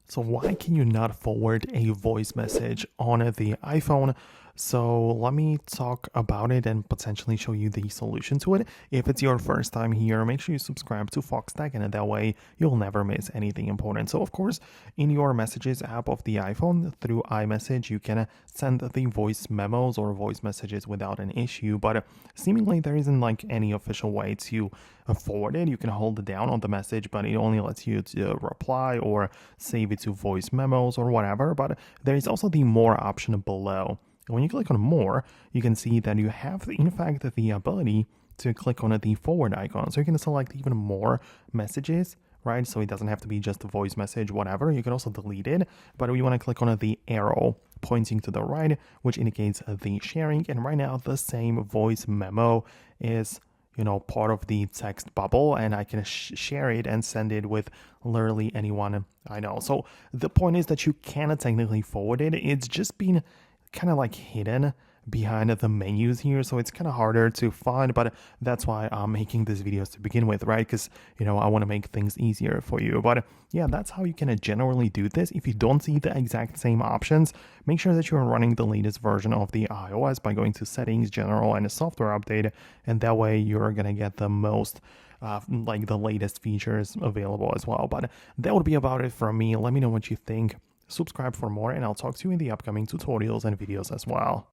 So why can you not forward a voice message on the iPhone? So let me talk about it and potentially show you the solution to it. If it's your first time here, make sure you subscribe to Foxtecc, and that way you'll never miss anything important. So of course, in your messages app of the iPhone through iMessage, you can send the voice memos or voice messages without an issue, but seemingly there isn't like any official way to forward it. You can hold it down on the message, but it only lets you to reply or save it to voice memos or whatever. But there is also the more option below. When you click on more, you can see that you have, in fact, the ability to click on the forward icon. So you can select even more messages, right? So it doesn't have to be just a voice message, whatever. You can also delete it, but we want to click on the arrow pointing to the right, which indicates the sharing. And right now, the same voice memo is part of the text bubble, and I can share it and send it with literally anyone I know. So the point is that you cannot technically forward it. It's just been kind of like hidden behind the menus here, so it's kind of harder to find, but that's why I'm making these videos to begin with, right? Because I want to make things easier for you. But yeah, that's how you can generally do this. If you don't see the exact same options, make sure that you're running the latest version of the iOS by going to settings, general, and a software update, and that way you're gonna get the most like the latest features available as well. But that would be about it from me. Let me know what you think. Subscribe for more, and I'll talk to you in the upcoming tutorials and videos as well.